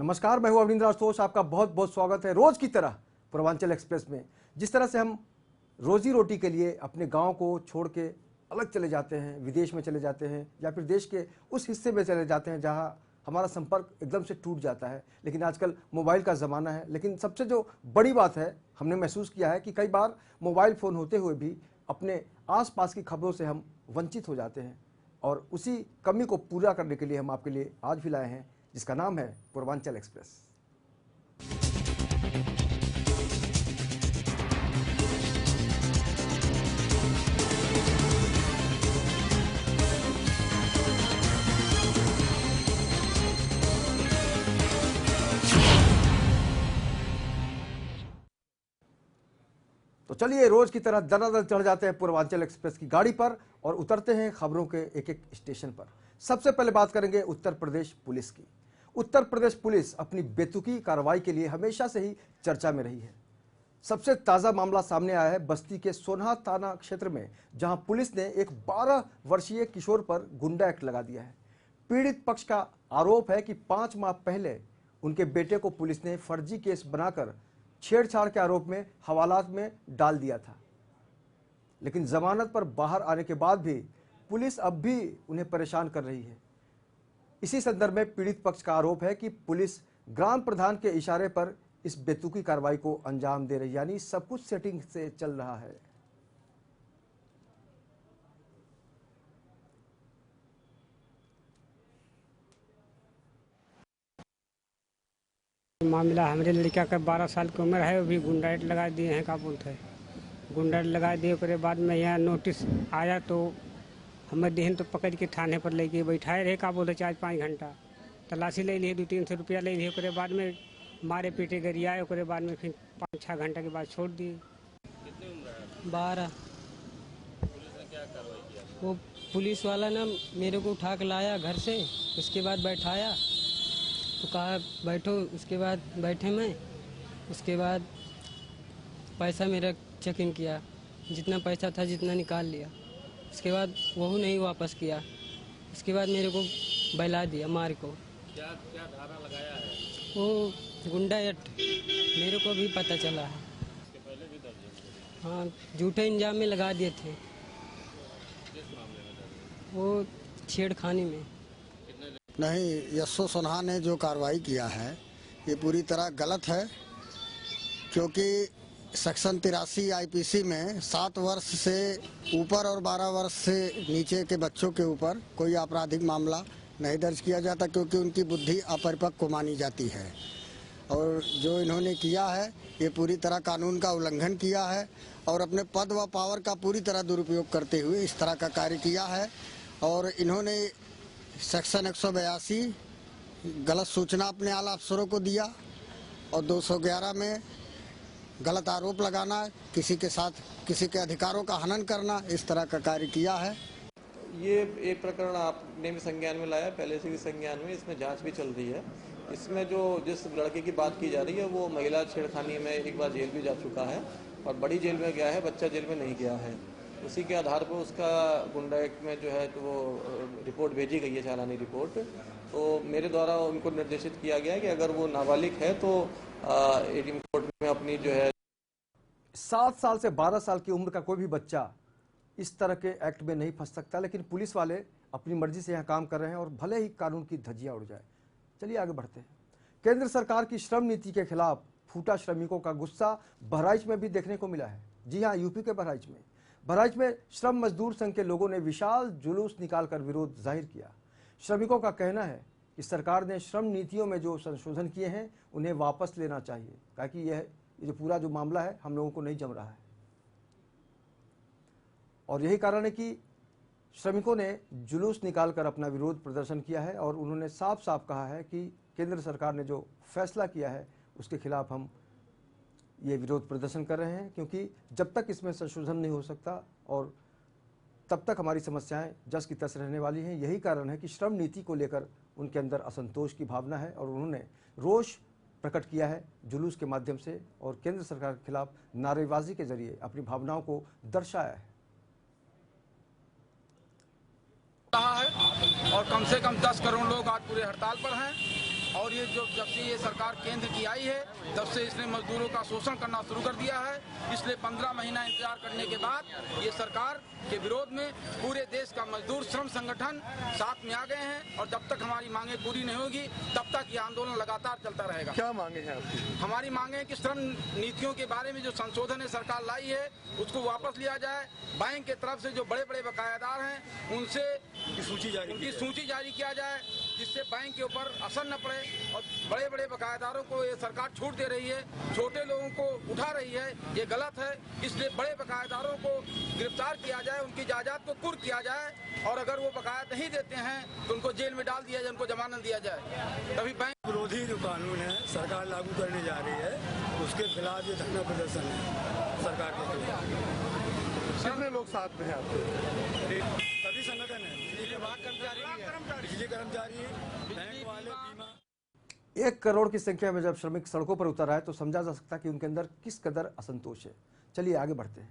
नमस्कार, मैं हूं अविंद्र आशुतोष। आपका बहुत बहुत स्वागत है रोज की तरह पूर्वांचल एक्सप्रेस में। जिस तरह से हम रोजी रोटी के लिए अपने गांव को छोड़ के अलग चले जाते हैं, विदेश में चले जाते हैं या फिर देश के उस हिस्से में चले जाते हैं जहां हमारा संपर्क एकदम से टूट जाता है। लेकिन आजकल मोबाइल का ज़माना है। लेकिन सबसे जो बड़ी बात है, हमने महसूस किया है कि कई बार मोबाइल फ़ोन होते हुए भी अपने आसपास की खबरों से हम वंचित हो जाते हैं। और उसी कमी को पूरा करने के लिए हम आपके लिए आज भी लाए हैं, जिसका नाम है पूर्वांचल एक्सप्रेस। तो चलिए रोज की तरह दनादन चढ़ जाते हैं पूर्वांचल एक्सप्रेस की गाड़ी पर और उतरते हैं खबरों के एक एक स्टेशन पर। सबसे पहले बात करेंगे उत्तर प्रदेश पुलिस की। उत्तर प्रदेश पुलिस अपनी बेतुकी कार्रवाई के लिए हमेशा से ही चर्चा में रही है। सबसे ताज़ा मामला सामने आया है बस्ती के सोनहा थाना क्षेत्र में, जहां पुलिस ने एक 12 वर्षीय किशोर पर गुंडा एक्ट लगा दिया है। पीड़ित पक्ष का आरोप है कि 5 माह पहले उनके बेटे को पुलिस ने फर्जी केस बनाकर छेड़छाड़ के आरोप में हवालात में डाल दिया था। लेकिन जमानत पर बाहर आने के बाद भी पुलिस अब भी उन्हें परेशान कर रही है। इसी संदर्भ में पीड़ित पक्ष का आरोप है कि पुलिस ग्राम प्रधान के इशारे पर इस बेतुकी कार्रवाई को अंजाम दे रही है, यानी सब कुछ सेटिंग से चल रहा है। मामला हमारे लड़का का 12 साल की उम्र है, वो भी गुंडाइट लगा दिए हैं। का बोलते हैं गुंडाइट लगा दिए के बाद में यहाँ नोटिस आया तो हमें देहन तो पकड़ के थाने पर ले गए बैठाए रहे। का बोलते 4-5 घंटा तलाशी ले लिए, 200-300 रुपया ले लिए। उसके बाद में मारे पीटे गरियाए, उसके बाद में फिर 5-6 घंटा के बाद छोड़ दिए। कितनी उम्र है? 12। पुलिस ने क्या कार्रवाई किया? वो पुलिस वाला ना मेरे को उठा के लाया घर से, उसके बाद बैठाया तो कहा बैठो। उसके बाद बैठे मैं, उसके बाद पैसा मेरा चेक इन किया, जितना पैसा था जितना निकाल लिया। उसके बाद वो नहीं वापस किया। उसके बाद मेरे को बहला दिया मार को। क्या क्या धारा लगाया है? वो गुंडा एक्ट मेरे को भी पता चला है। इसके पहले भी दर्ज है? हाँ, झूठे इंजाम में लगा दिए थे। किस मामले में दर्ज है? वो छेड़खानी में। नहीं, यशो सोनहा ने जो कार्रवाई किया है ये पूरी तरह गलत है, क्योंकि सेक्शन 83 आईपीसी में 7 वर्ष से ऊपर और 12 वर्ष से नीचे के बच्चों के ऊपर कोई आपराधिक मामला नहीं दर्ज किया जाता, क्योंकि उनकी बुद्धि अपरिपक्व मानी जाती है। और जो इन्होंने किया है ये पूरी तरह कानून का उल्लंघन किया है और अपने पद व पावर का पूरी तरह दुरुपयोग करते हुए इस तरह का कार्य किया है। और इन्होंने सेक्शन 182 गलत सूचना अपने आला अफसरों को दिया और 211 में गलत आरोप लगाना, किसी के साथ किसी के अधिकारों का हनन करना, इस तरह का कार्य किया है। ये एक प्रकरण आपने भी संज्ञान में लाया, पहले से भी संज्ञान में, इसमें जांच भी चल रही है। इसमें जो जिस लड़के की बात की जा रही है वो महिला छेड़खानी में एक बार जेल भी जा चुका है और बड़ी जेल में गया है, बच्चा जेल में नहीं गया है। उसी के आधार पर उसका गुंडा एक्ट में जो है तो वो रिपोर्ट भेजी गई है, चालानी रिपोर्ट। तो मेरे द्वारा उनको निर्देशित किया गया है कि अगर वो नाबालिग है तो एडीएम कोर्ट में अपनी जो है 7 साल से 12 साल की उम्र का कोई भी बच्चा इस तरह के एक्ट में नहीं फंस सकता। लेकिन पुलिस वाले अपनी मर्जी से यहाँ काम कर रहे हैं और भले ही कानून की धज्जियाँ उड़ जाए। चलिए आगे बढ़ते हैं। केंद्र सरकार की श्रम नीति के खिलाफ फूटा श्रमिकों का गुस्सा बहराइच में भी देखने को मिला है। जी हाँ, यूपी के बहराइच में श्रम मजदूर संघ के लोगों ने विशाल जुलूस निकालकर विरोध जाहिर किया। श्रमिकों का कहना है कि सरकार ने श्रम नीतियों में जो संशोधन किए हैं उन्हें वापस लेना चाहिए, ताकि यह जो पूरा जो मामला है हम लोगों को नहीं जम रहा है। और यही कारण है कि श्रमिकों ने जुलूस निकालकर अपना विरोध प्रदर्शन किया है और उन्होंने साफ साफ कहा है कि केंद्र सरकार ने जो फैसला किया है उसके खिलाफ हम ये विरोध प्रदर्शन कर रहे हैं, क्योंकि जब तक इसमें संशोधन नहीं हो सकता और तब तक हमारी समस्याएं जस की तस रहने वाली हैं। यही कारण है कि श्रम नीति को लेकर उनके अंदर असंतोष की भावना है और उन्होंने रोष प्रकट किया है जुलूस के माध्यम से और केंद्र सरकार के खिलाफ नारेबाजी के जरिए अपनी भावनाओं को दर्शाया है। और कम से कम 10 करोड़ लोग आज पूरे हड़ताल पर हैं और ये जब से ये सरकार केंद्र की आई है तब से इसने मजदूरों का शोषण करना शुरू कर दिया है। इसलिए 15 महीना इंतजार करने के बाद ये सरकार के विरोध में पूरे देश का मजदूर श्रम संगठन साथ में आ गए हैं और जब तक हमारी मांगे पूरी नहीं होगी तब तक ये आंदोलन लगातार चलता रहेगा। क्या मांगे हैं आपकी? हमारी मांगे है कि श्रम नीतियों के बारे में जो संशोधन है सरकार लाई है उसको वापस लिया जाए। बैंक के तरफ से जो बड़े बड़े बकायादार हैं उनसे उनकी सूची जारी किया जाए जिससे बैंक के ऊपर असर न पड़े और बड़े बड़े बकायादारों को ये सरकार छूट दे रही है, छोटे लोगों को उठा रही है, ये गलत है। इसलिए बड़े बकायादारों को गिरफ्तार किया जाए, उनकी जायदाद को कुर्क किया जाए और अगर वो बकाया नहीं देते हैं तो उनको जेल में डाल दिया जाए, उनको जमानत दिया जाए। तभी बैंक विरोधी जो कानून है सरकार लागू करने जा रही है उसके खिलाफ ये धरना प्रदर्शन है सरकार के खिलाफ। कितने लोग साथ में हैं आपके? सभी संगठन है, बिजली कर्मचारी, बैंक वाले, बीमा। 1 करोड़ की संख्या में जब श्रमिक सड़कों पर उतर आए तो समझा जा सकता है कि उनके अंदर किस कदर असंतोष है। चलिए आगे बढ़ते हैं।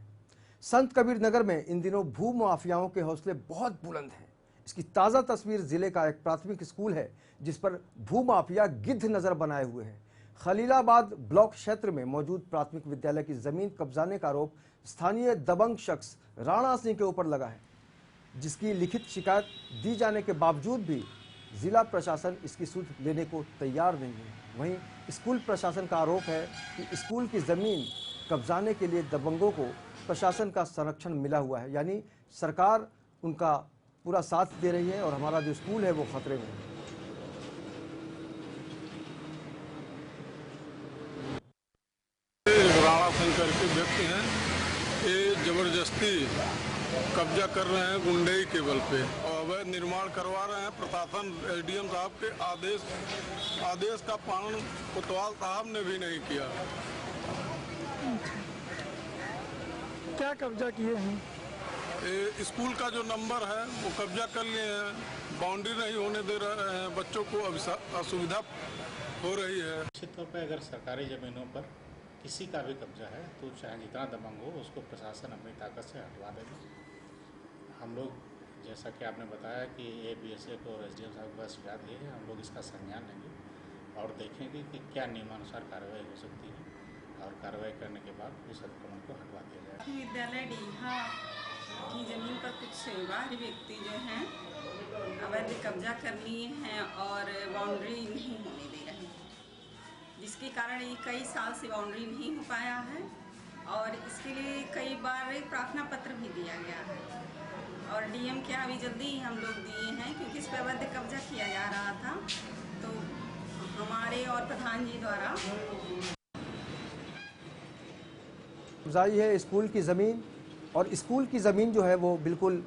संत कबीर नगर में इन दिनों भू माफियाओं के हौसले बहुत बुलंद हैं। इसकी ताज़ा तस्वीर जिले का एक प्राथमिक स्कूल है जिस पर भू माफिया गिद्ध नजर बनाए हुए हैं। खलीलाबाद ब्लॉक क्षेत्र में मौजूद प्राथमिक विद्यालय की जमीन कब्जाने का आरोप स्थानीय दबंग शख्स राणा सिंह के ऊपर लगा है, जिसकी लिखित शिकायत दी जाने के बावजूद भी जिला प्रशासन इसकी सुध लेने को तैयार नहीं है। वहीं स्कूल प्रशासन का आरोप है कि स्कूल की जमीन कब्जाने के लिए दबंगों को प्रशासन का संरक्षण मिला हुआ है, यानी सरकार उनका पूरा साथ दे रही है और हमारा जो स्कूल है वो खतरे में है। राणा सिंह करके व्यक्ति हैं, ये जबरदस्ती कब्जा कर रहे हैं गुंडई के बल पे और अवैध निर्माण करवा रहे हैं। प्रशासन एसडीएम साहब के आदेश का पालन कोतवाल साहब ने भी नहीं किया। क्या कब्जा किए हैं? स्कूल का जो नंबर है वो कब्जा कर लिए हैं, बाउंड्री नहीं होने दे रहे हैं, बच्चों को असुविधा हो रही है। निश्चित तौर पर अगर सरकारी ज़मीनों पर किसी का भी कब्जा है तो चाहे जितना दबंग हो उसको प्रशासन अपनी ताकत से हटवा देगा। हम लोग जैसा कि आपने बताया कि ABSF और SDM साहब के पास सुझाव दिए हैं, हम लोग इसका संज्ञान लेंगे और देखेंगे कि क्या नियमानुसार कार्रवाई हो सकती है और कार्रवाई करने के बाद उस अतिक्रमण को हटवा दिया जाएगा। विद्यालय डीहा की जमीन पर कुछ बाहरी व्यक्ति जो हैं अवैध कब्जा कर लिए हैं और बाउंड्री नहीं होने दे रहे हैं, जिसके कारण ये कई साल से बाउंड्री नहीं हो पाया है और इसके लिए कई बार एक प्रार्थना पत्र भी दिया गया है और DM के अभी जल्दी ही हम लोग दिए हैं क्योंकि इस पर अवैध कब्जा किया जा रहा था। तो हमारे और प्रधान जी द्वारा कब्जाई है स्कूल की ज़मीन और स्कूल की ज़मीन जो है वो बिल्कुल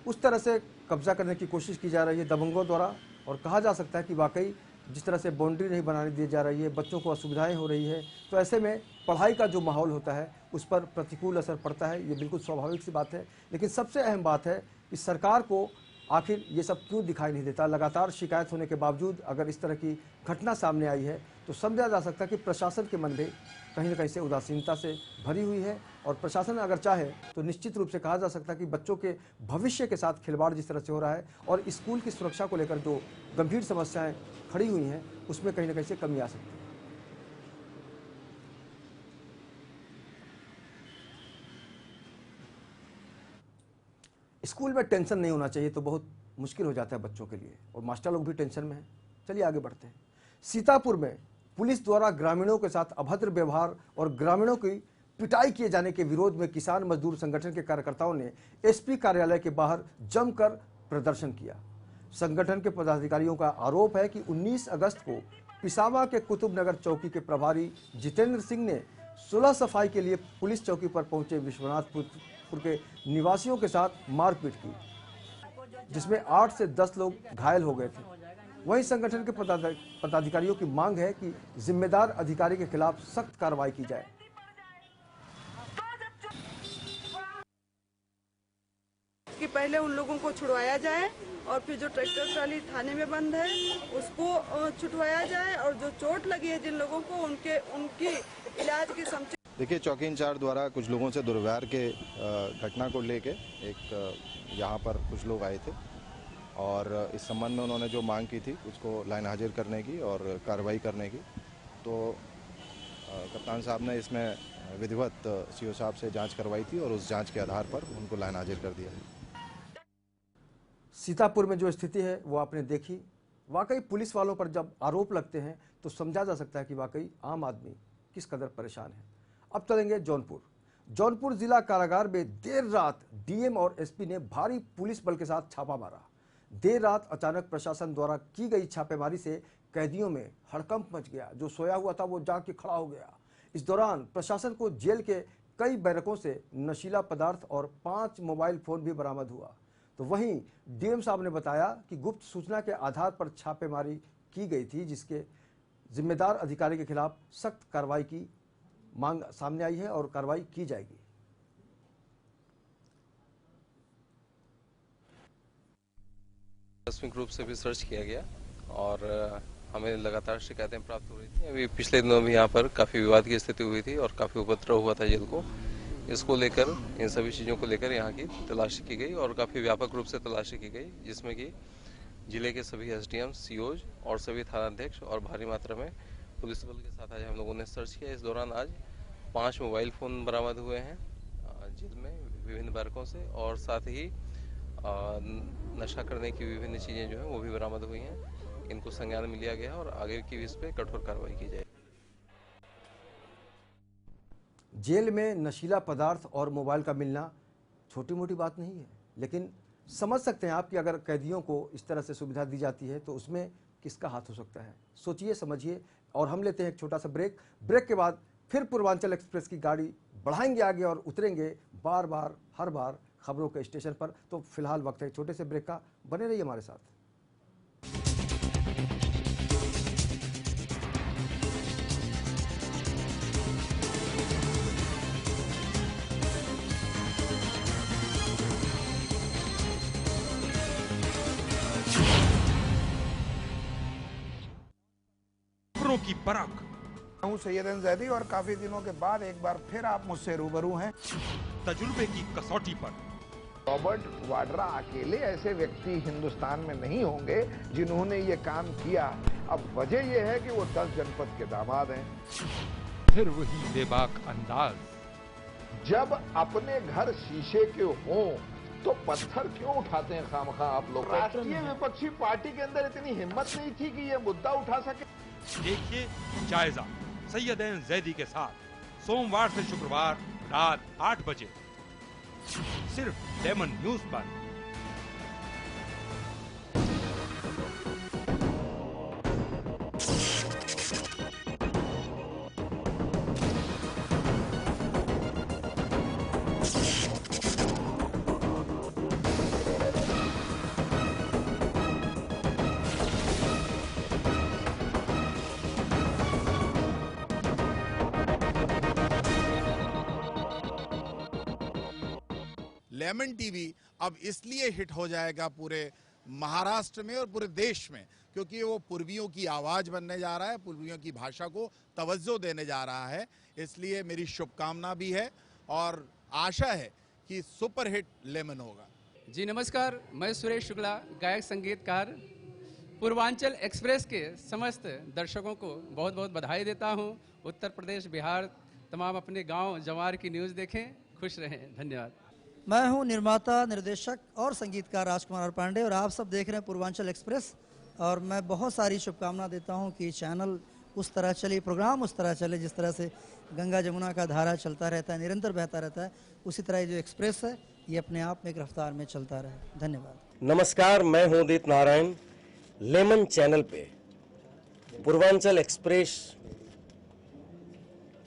उस तरह से कब्जा करने की कोशिश की जा रही है दबंगों द्वारा और कहा जा सकता है कि वाकई जिस तरह से बाउंड्री नहीं बनाने दी जा रही है, बच्चों को असुविधाएं हो रही है, तो ऐसे में पढ़ाई का जो माहौल होता है उस पर प्रतिकूल असर पड़ता है। ये बिल्कुल स्वाभाविक सी बात है, लेकिन सबसे अहम बात है कि सरकार को आखिर ये सब क्यों दिखाई नहीं देता। लगातार शिकायत होने के बावजूद अगर इस तरह की घटना सामने आई है तो समझा जा सकता है कि प्रशासन के मन में कहीं ना कहीं से उदासीनता से भरी हुई है और प्रशासन अगर चाहे तो निश्चित रूप से कहा जा सकता है कि बच्चों के भविष्य के साथ खिलवाड़ जिस तरह से हो रहा है और स्कूल की सुरक्षा को लेकर जो गंभीर समस्याएं खड़ी हुई हैं उसमें कहीं ना कहीं से कमी आ सकती है। स्कूल में टेंशन नहीं होना चाहिए तो बहुत मुश्किल हो जाता है बच्चों के लिए और मास्टर लोग भी टेंशन में हैं। चलिए आगे बढ़ते हैं। सीतापुर में पुलिस द्वारा ग्रामीणों के साथ अभद्र व्यवहार और ग्रामीणों की पिटाई किए जाने के विरोध में किसान मजदूर संगठन के कार्यकर्ताओं ने SP कार्यालय के बाहर जमकर प्रदर्शन किया। संगठन के पदाधिकारियों का आरोप है कि 19 अगस्त को पिसावा के कुतुब नगर चौकी के प्रभारी जितेंद्र सिंह ने 16 सफाई के लिए पुलिस चौकी पर पहुंचे विश्वनाथपुर के निवासियों के साथ मारपीट की, जिसमें 8 से 10 लोग घायल हो गए थे। वहीं संगठन के पदाधिकारियों की मांग है कि जिम्मेदार अधिकारी के खिलाफ सख्त कार्रवाई की जाए। कि पहले उन लोगों को छुड़वाया जाए और फिर जो ट्रैक्टर ट्राली थाने में बंद है उसको छुटवाया जाए और जो चोट लगी है जिन लोगों को उनकी इलाज की समुचित। देखिए, चौकी इंचार्ज द्वारा कुछ लोगों से दुर्व्यवहार के घटना को लेके एक यहाँ पर कुछ लोग आए थे और इस संबंध में उन्होंने जो मांग की थी उसको लाइन हाजिर करने की और कार्रवाई करने की, तो कप्तान साहब ने इसमें विधिवत सीओ साहब से जांच करवाई थी और उस जांच के आधार पर उनको लाइन हाजिर कर दिया। सीतापुर में जो स्थिति है वो आपने देखी। वाकई पुलिस वालों पर जब आरोप लगते हैं तो समझा जा सकता है कि वाकई आम आदमी किस कदर परेशान है। अब चलेंगे जौनपुर। जौनपुर जिला कारागार में देर रात डीएम और एसपी ने भारी पुलिस बल के साथ छापा मारा। देर रात अचानक प्रशासन द्वारा की गई छापेमारी से कैदियों में हड़कंप मच गया। जो सोया हुआ था वो जाग के खड़ा हो गया। इस दौरान प्रशासन को जेल के कई बैरकों से नशीला पदार्थ और 5 मोबाइल फोन भी बरामद हुआ। तो वहीं डीएम साहब ने बताया कि गुप्त सूचना के आधार पर छापेमारी की गई थी, जिसके जिम्मेदार अधिकारी के खिलाफ सख्त कार्रवाई की मांग सामने आई है और कार्रवाई की जाएगी। आकस्मिक रूप से भी सर्च किया गया और हमें लगातार शिकायतें प्राप्त हो रही थी। अभी पिछले दिनों भी यहाँ पर काफ़ी विवाद की स्थिति हुई थी और काफ़ी उपद्रव हुआ था जेल को। इसको लेकर, इन सभी चीज़ों को लेकर यहाँ की तलाशी की गई और काफ़ी व्यापक रूप से तलाशी की गई, जिसमें कि जिले के सभी एसडीएम, सीओज और सभी थानाध्यक्ष और भारी मात्रा में पुलिस बल के साथ आज हम लोगों ने सर्च किया। इस दौरान आज 5 मोबाइल फ़ोन बरामद हुए हैं जेल में विभिन्न बैरकों से, और साथ ही नशा करने की विभिन्न चीज़ें जो हैं वो भी बरामद हुई हैं। इनको संज्ञान में लिया गया और आगे की भी इस पर कठोर कार्रवाई की जाएगी। जेल में नशीला पदार्थ और मोबाइल का मिलना छोटी मोटी बात नहीं है, लेकिन समझ सकते हैं आप कि अगर कैदियों को इस तरह से सुविधा दी जाती है तो उसमें किसका हाथ हो सकता है। सोचिए, समझिए। और हम लेते हैं एक छोटा सा ब्रेक। ब्रेक के बाद फिर पूर्वांचल एक्सप्रेस की गाड़ी बढ़ाएंगे आगे और उतरेंगे बार बार हर बार खबरों के स्टेशन पर। तो फिलहाल वक्त है छोटे से ब्रेक का। बने रहिए हमारे साथ। की परख हूं सैयदन जैदी और काफी दिनों के बाद एक बार फिर आप मुझसे रूबरू हैं तजुर्बे की कसौटी पर। रॉबर्ट वाड्रा अकेले ऐसे व्यक्ति हिंदुस्तान में नहीं होंगे जिन्होंने ये काम किया। अब वजह यह है कि वो 10 जनपद के दामाद हैं। फिर वही बेबाक अंदाज, जब अपने घर शीशे के हों तो पत्थर क्यों उठाते हैं खामखा आप लोग। राष्ट्रीय विपक्षी पार्टी के अंदर इतनी हिम्मत नहीं थी कि ये मुद्दा उठा सके। देखिए जायजा सैयदन जैदी के साथ सोमवार से शुक्रवार रात 8 बजे सिर्फ लेमन न्यूज पर। लेमन टीवी अब इसलिए हिट हो जाएगा पूरे महाराष्ट्र में और पूरे देश में क्योंकि वो पूर्वियों की आवाज बनने जा रहा है, पूर्वियों की भाषा को तवज्जो देने जा रहा है। इसलिए मेरी शुभकामना भी है और आशा है कि सुपरहिट लेमन होगा। जी नमस्कार, मैं सुरेश शुक्ला, गायक संगीतकार। पूर्वांचल एक्सप्रेस के समस्त दर्शकों को बहुत बहुत बधाई देता हूं। उत्तर प्रदेश, बिहार, तमाम अपने गांव जवार की न्यूज़ देखें, खुश रहें। धन्यवाद। मैं हूं निर्माता, निर्देशक और संगीतकार राजकुमार पांडे और आप सब देख रहे हैं पूर्वांचल एक्सप्रेस। और मैं बहुत सारी शुभकामना देता हूं कि चैनल उस तरह चले, प्रोग्राम उस तरह चले जिस तरह से गंगा जमुना का धारा चलता रहता है, निरंतर बहता रहता है, उसी तरह जो एक्सप्रेस है ये अपने आप में एक रफ्तार में चलता रहे। धन्यवाद। नमस्कार, मैं हूं उदित नारायण। लेमन चैनल पे पूर्वांचल एक्सप्रेस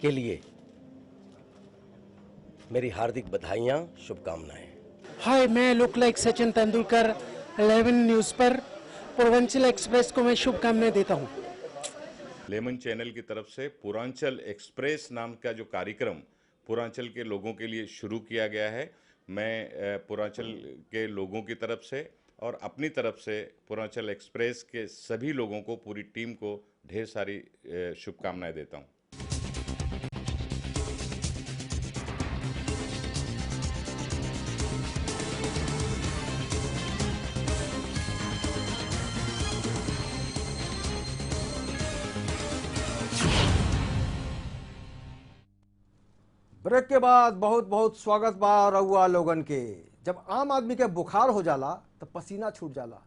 के लिए मेरी हार्दिक बधाइयां, शुभकामनाएं। हाय, मैं look like Sachin Tendulkar 11 news पर पूर्वांचल एक्सप्रेस को मैं शुभकामनाएं देता हूं। लेमन चैनल की तरफ से पूर्वांचल एक्सप्रेस नाम का जो कार्यक्रम पूर्वांचल के लोगों के लिए शुरू किया गया है, मैं पूर्वांचल के लोगों की तरफ से और अपनी तरफ से पूर्वांचल एक्सप्रेस के सभी लोगों को, पूरी टीम को ढेर सारी शुभकामनाएं देता हूं। ब्रेक के बाद बहुत बहुत स्वागत बा रउआ लोगन के। जब आम आदमी के बुखार हो जाला तो पसीना छूट जाला,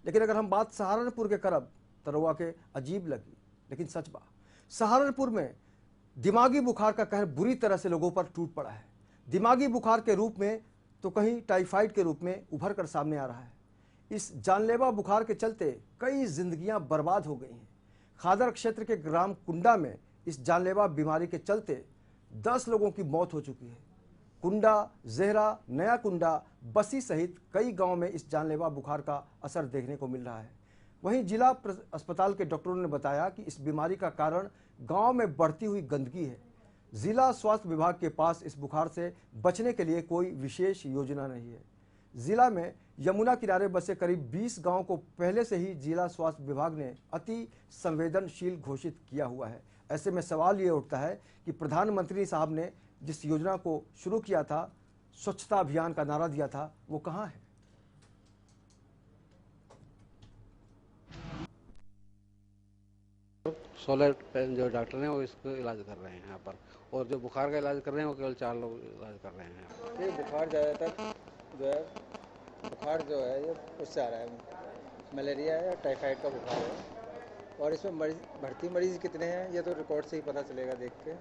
लेकिन अगर हम बात सहारनपुर के करब तो रउआ के अजीब लगी, लेकिन सच बा। सहारनपुर में दिमागी बुखार का कहर बुरी तरह से लोगों पर टूट पड़ा है। दिमागी बुखार के रूप में तो कहीं टाइफाइड के रूप में उभर कर सामने आ रहा है। इस जानलेवा बुखार के चलते कई जिंदगियां बर्बाद हो गई हैं। खादर क्षेत्र के ग्राम कुंडा में इस जानलेवा बीमारी के चलते 10 लोगों की मौत हो चुकी है। कुंडा, जहरा, नया कुंडा, बसी सहित कई गांव में इस जानलेवा बुखार का असर देखने को मिल रहा है। वहीं जिला अस्पताल के डॉक्टरों ने बताया कि इस बीमारी का कारण गांव में बढ़ती हुई गंदगी है। जिला स्वास्थ्य विभाग के पास इस बुखार से बचने के लिए कोई विशेष योजना नहीं है। जिला में यमुना किनारे बसे करीब 20 गांवों को पहले से ही जिला स्वास्थ्य विभाग ने अति संवेदनशील घोषित किया हुआ है। ऐसे में सवाल ये उठता है कि प्रधानमंत्री साहब ने जिस योजना को शुरू किया था, स्वच्छता अभियान का नारा दिया था, वो कहाँ है? सोलह जो डॉक्टर हैं वो इसको इलाज कर रहे हैं यहाँ पर, और जो बुखार का इलाज कर रहे हैं वो केवल 4 लोग इलाज कर रहे हैं। ये बुखार ज़्यादातर जो है ये उससे आ रहा है, मलेरिया है या टाइफाइड का बुखार है। और इसमें भर्ती मरीज कितने हैं ये तो रिकॉर्ड से ही पता चलेगा, देख के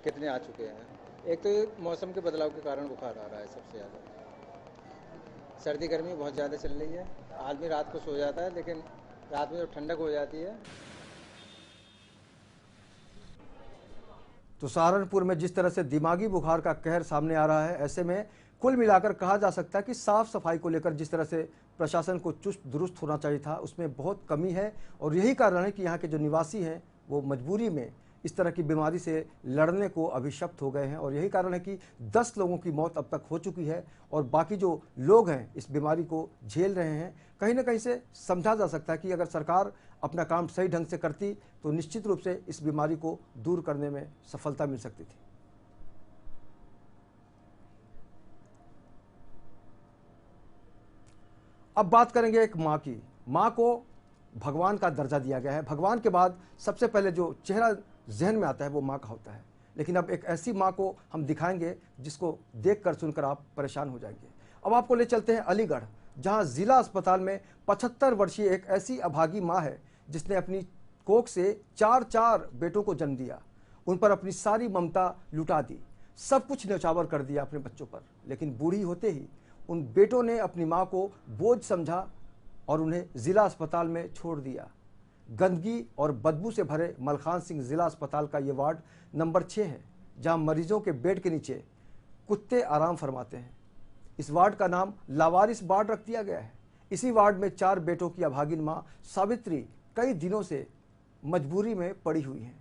कितने आ चुके हैं। एक तो मौसम के बदलाव के कारण बुखार आ रहा है सबसे ज़्यादा। सर्दी गर्मी बहुत ज़्यादा चल रही है, आदमी रात को सो जाता है, लेकिन रात में जब ठंडक हो जाती है। तो सहारनपुर में जिस तरह से दिमागी बुखार का कहर सामने आ रहा है, ऐसे में कुल मिलाकर कहा जा सकता है कि साफ सफाई को लेकर जिस तरह से प्रशासन को चुस्त दुरुस्त होना चाहिए था, उसमें बहुत कमी है। और यही कारण है कि यहाँ के जो निवासी हैं वो मजबूरी में इस तरह की बीमारी से लड़ने को अभिशप्त हो गए हैं। और यही कारण है कि 10 लोगों की मौत अब तक हो चुकी है और बाकी जो लोग हैं इस बीमारी को झेल रहे हैं। कहीं ना कहीं से समझा जा सकता है कि अगर सरकार अपना काम सही ढंग से करती तो निश्चित रूप से इस बीमारी को दूर करने में सफलता मिल सकती थी। अब बात करेंगे एक माँ की। माँ को भगवान का दर्जा दिया गया है। भगवान के बाद सबसे पहले जो चेहरा जहन में आता है वो माँ का होता है। लेकिन अब एक ऐसी माँ को हम दिखाएंगे जिसको देखकर सुनकर आप परेशान हो जाएंगे। अब आपको ले चलते हैं अलीगढ़, जहां जिला अस्पताल में 75 वर्षीय एक ऐसी अभागी माँ है जिसने अपनी कोख से 4 बेटों को जन्म दिया। उन पर अपनी सारी ममता लुटा दी, सब कुछ न्यौछावर कर दिया अपने बच्चों पर। लेकिन बूढ़ी होते ही उन बेटों ने अपनी माँ को बोझ समझा और उन्हें जिला अस्पताल में छोड़ दिया। गंदगी और बदबू से भरे मलखान सिंह जिला अस्पताल का ये वार्ड नंबर 6 है, जहां मरीजों के बेड के नीचे कुत्ते आराम फरमाते हैं। इस वार्ड का नाम लावारिस वार्ड रख दिया गया है। इसी वार्ड में 4 बेटों की अभागिन माँ सावित्री कई दिनों से मजबूरी में पड़ी हुई हैं।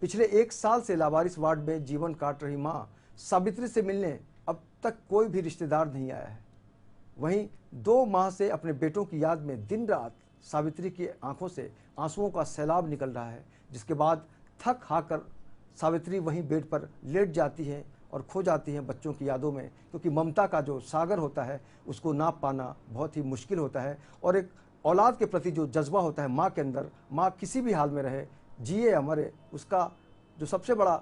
पिछले 1 साल से लावारिस वार्ड में जीवन काट रही माँ सावित्री से मिलने अब तक कोई भी रिश्तेदार नहीं आया है। वहीं 2 माह से अपने बेटों की याद में दिन रात सावित्री की आंखों से आंसुओं का सैलाब निकल रहा है, जिसके बाद थक हार कर सावित्री वहीं बेड पर लेट जाती है और खो जाती हैं बच्चों की यादों में, क्योंकि ममता का जो सागर होता है उसको नाप पाना बहुत ही मुश्किल होता है। और एक औलाद के प्रति जो जज्बा होता है माँ के अंदर, माँ किसी भी हाल में रहे, जिए या मरे, उसका जो सबसे बड़ा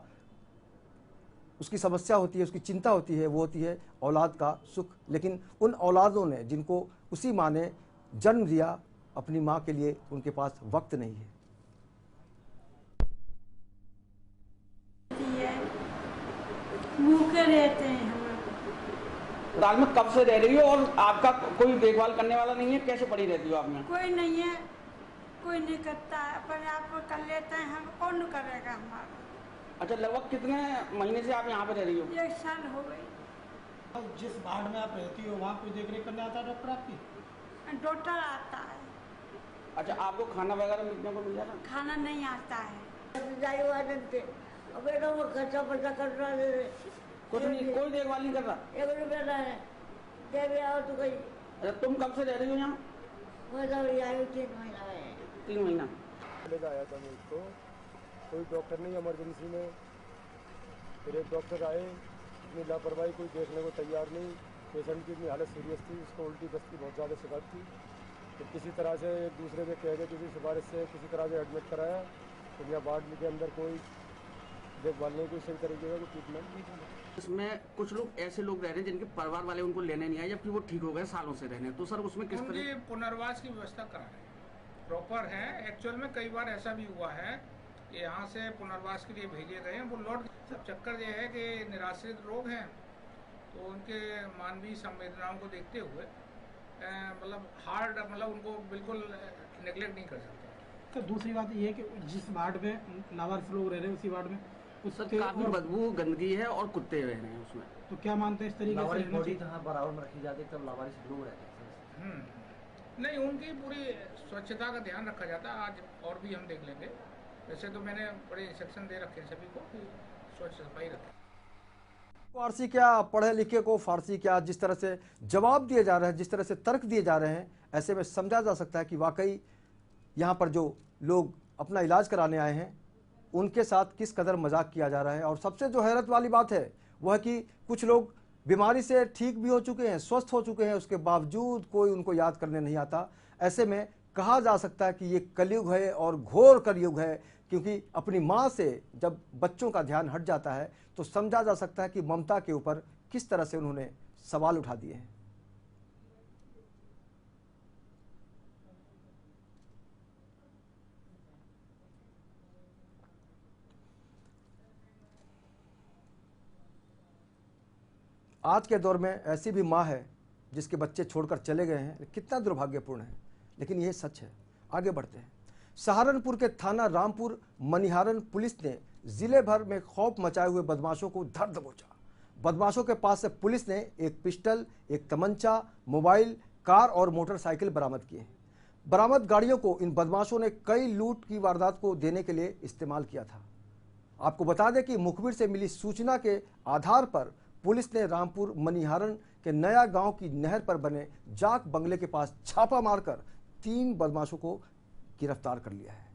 उसकी समस्या होती है, उसकी चिंता होती है, वो होती है औलाद का सुख। लेकिन उन औलादों ने जिनको उसी माँ ने जन्म दिया, अपनी माँ के लिए उनके पास वक्त नहीं है। भूखे रहते हैं हम। अस्पताल में कब से रह रही हो और आपका कोई देखभाल करने वाला नहीं है? कैसे पड़ी रहती हो आप में? कोई नहीं है, कोई नहीं करता है, अपने आप को कर लेते हैं हम, कौन करेगा हमारा। अच्छा, लगभग कितने महीने से आप यहाँ पे रह रही हो? 1 साल हो गई। जिस वार्ड में आप रहती हो वहाँ कोई देख रेख करने आता है डॉक्टर आपकी? डॉक्टर आता है। अच्छा, आपको खाना वगैरह मिलने को मिल जाता? खाना नहीं आता है। कुछ नहीं, कोई देखभाल नहीं कर रहा? 1 रुपया है, दे भी आओ तो कोई। अच्छा, तुम कब से रह रही हो यहाँ? 3 महीना है। 3 महीना। आया था मुझको, कोई डॉक्टर नहीं इमरजेंसी में। फिर एक डॉक्टर आए, इतनी लापरवाही, कोई देखने को तैयार नहीं। पेशेंट की इतनी हालत सीरियस थी, उसको उल्टी दस्त की बहुत ज़्यादा शिकायत थी। फिर किसी तरह से एक दूसरे के कह गए, किसी सिफारिश से किसी तरह से एडमिट कराया। तो यहाँ वार्ड के अंदर कोई देखभाल नहीं, कोई सही तरीके का कोई ट्रीटमेंट नहीं था। इसमें कुछ लोग ऐसे लोग रह रहे हैं जिनके परिवार वाले उनको लेने नहीं आए, जबकि वो ठीक हो गए सालों से रहने, तो सर उसमें किस तरह उनकी पुनर्वास की व्यवस्था कराएं, प्रॉपर है। एक्चुअल में कई बार ऐसा भी हुआ है कि यहाँ से पुनर्वास के लिए भेजे गए हैं, वो लौट। सब चक्कर ये है कि निराश्रित लोग हैं, तो उनके मानवीय संवेदनाओं को देखते हुए मतलब उनको बिल्कुल नेग्लेक्ट नहीं कर सकते। तो दूसरी बात ये है कि जिस वार्ड में लावारिस लोग रह रहे हैं उसी वार्ड में काफी बदबू गंदगी है और कुत्ते रह रहे हैं उसमें, तो क्या मानते हैं इस तरीके से बॉडी जहाँ बराबर में रखी जाती है तब लावारिस लोग रहते हैं। नहीं, उनकी पूरी स्वच्छता का ध्यान रखा जाता है। आज और भी हम देख लेंगे। वैसे तो मैंने बड़े इंस्ट्रक्शन दे रखे हैं सभी को कि स्वच्छ सफाई रखें। फारसी क्या, पढ़े लिखे को फारसी क्या, जिस तरह से जवाब दिए जा रहे हैं, जिस तरह से तर्क दिए जा रहे हैं, ऐसे में समझा जा सकता है कि वाकई यहाँ पर जो लोग अपना इलाज कराने आए हैं उनके साथ किस कदर मजाक किया जा रहा है। और सबसे जो हैरत वाली बात है वह कि कुछ लोग बीमारी से ठीक भी हो चुके हैं, स्वस्थ हो चुके हैं, उसके बावजूद कोई उनको याद करने नहीं आता। ऐसे में कहा जा सकता है कि ये कलयुग है और घोर कलयुग है, क्योंकि अपनी माँ से जब बच्चों का ध्यान हट जाता है तो समझा जा सकता है कि ममता के ऊपर किस तरह से उन्होंने सवाल उठा दिए हैं। आज के दौर में ऐसी भी माँ है जिसके बच्चे छोड़कर चले गए हैं, कितना दुर्भाग्यपूर्ण है, लेकिन यह सच है। आगे बढ़ते हैं। सहारनपुर के थाना रामपुर मनिहारन पुलिस ने जिले भर में खौफ मचाए हुए बदमाशों को धर दबोचा। बदमाशों के पास से पुलिस ने एक पिस्टल, एक तमंचा, मोबाइल, कार और मोटरसाइकिल बरामद किए। बरामद गाड़ियों को इन बदमाशों ने कई लूट की वारदात को देने के लिए इस्तेमाल किया था। आपको बता दें कि मुखबिर से मिली सूचना के आधार पर पुलिस ने रामपुर मनिहारन के नया गांव की नहर पर बने जाक बंगले के पास छापा मारकर 3 बदमाशों को गिरफ्तार कर लिया है।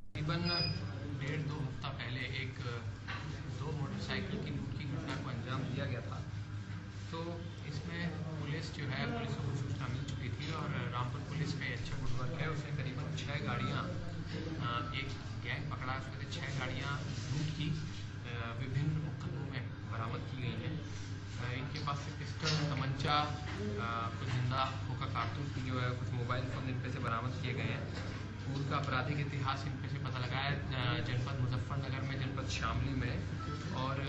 तकरीबन 1.5-2 हफ्ता पहले एक 2 मोटरसाइकिल की लूट की घटना को अंजाम दिया गया था। तो इसमें पुलिस जो है, पुलिस को सूचना मिल चुकी थी और रामपुर पुलिस में अच्छा फुटवर्क है। उसने करीबन 6 गाड़ियाँ, एक गैंग पकड़ा, उसमें से 6 गाड़ियाँ लूट की विभिन्न मुकदमों में बरामद की गई हैं। इनके पास से पिस्टल, तमंचा, कुछ जिंदा खोखा कारतूस की जो है, कुछ मोबाइल फ़ोन इनपे से बरामद किए गए हैं। पूर्व का आपराधिक इतिहास इनपे से पता लगा है। जनपद मुजफ्फरनगर में, जनपद शामली में और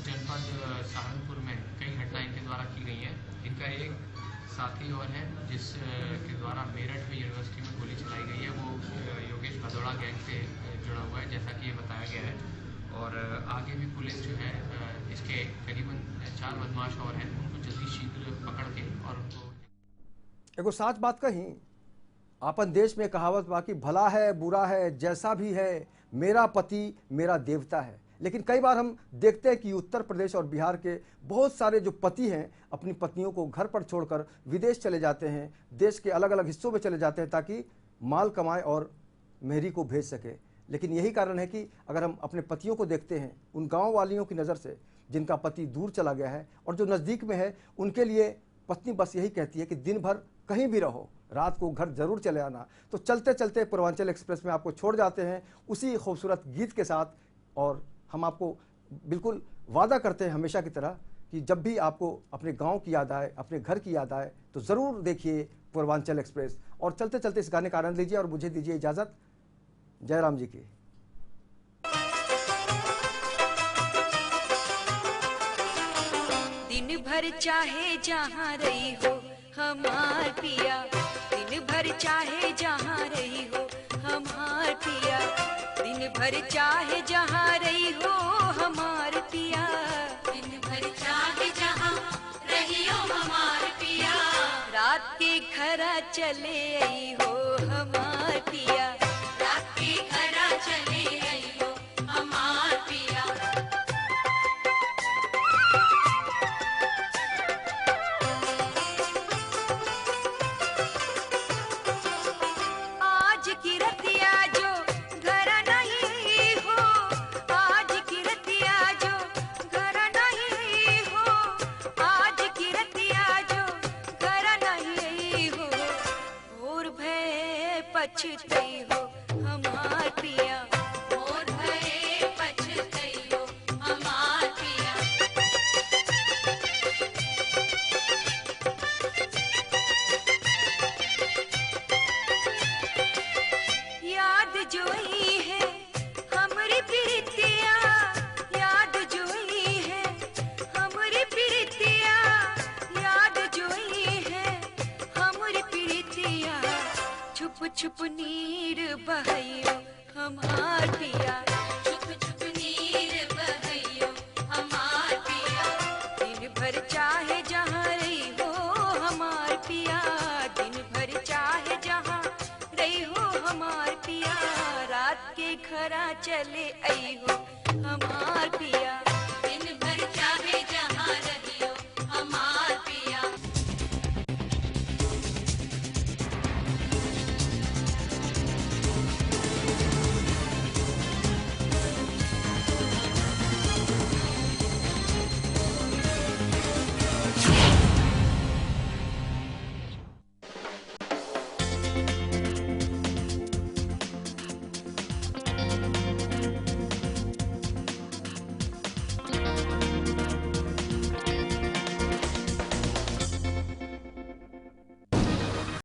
जनपद सहारनपुर में कई घटनाएं इनके द्वारा की गई हैं। इनका एक साथी और है जिसके द्वारा मेरठ में यूनिवर्सिटी में गोली चलाई गई है, वो योगेश भदौड़ा गैंग से जुड़ा हुआ है, जैसा कि ये बताया गया है। और आगे भी पुलिस जो है इसके करीबन 4 बदमाश और हैं, उनको जल्दी शीघ्र पकड़ के और उनको एगो साच बात कही, अपन देश में कहावत बाकी भला है बुरा है जैसा भी है, मेरा पति मेरा देवता है। लेकिन कई बार हम देखते हैं कि उत्तर प्रदेश और बिहार के बहुत सारे जो पति हैं अपनी पत्नियों को घर पर छोड़कर विदेश चले जाते हैं, देश के अलग अलग हिस्सों में चले जाते हैं ताकि माल कमाए और मेहरी को भेज सके। लेकिन यही कारण है कि अगर हम अपने पतियों को देखते हैं उन गांव वालियों की नज़र से जिनका पति दूर चला गया है और जो नज़दीक में है, उनके लिए पत्नी बस यही कहती है कि दिन भर कहीं भी रहो, रात को घर जरूर चले आना। तो चलते चलते पूर्वांचल एक्सप्रेस में आपको छोड़ जाते हैं उसी खूबसूरत गीत के साथ। और हम आपको बिल्कुल वादा करते हैं हमेशा की तरह कि जब भी आपको अपने गांव की याद आए, अपने घर की याद आए, तो ज़रूर देखिए पूर्वांचल एक्सप्रेस। और चलते चलते इस गाने का आनंद लीजिए और मुझे दीजिए इजाज़त। जयराम जी की। दिन भर चाहे जहाँ रही हो हमार पिया, दिन भर चाहे जहाँ रही हो हमार पिया, दिन भर चाहे जहाँ रही हो हमार पिया, दिन भर चाहे जहाँ रही हो हमार पिया, रात के खरा चले आई हो हमार पिया, रात के खरा चले आई हो हमार पिया। आज की रतिया जो घर नहीं हो, आज की रतिया जो घर नहीं हो, आज की रतिया जो घर नहीं हो, भोर भय पछतई हो हमार पिया, भोर भय पछतई छुप छुप नीर बहैयो हमार पिया, छुप छुप नीर बहैयो हमार पिया, दिन भर चाहे जहाँ रही हो हमार पिया, दिन भर चाहे जहाँ रही हो हमार पिया, रात के घरा चले आई हो हमार पिया।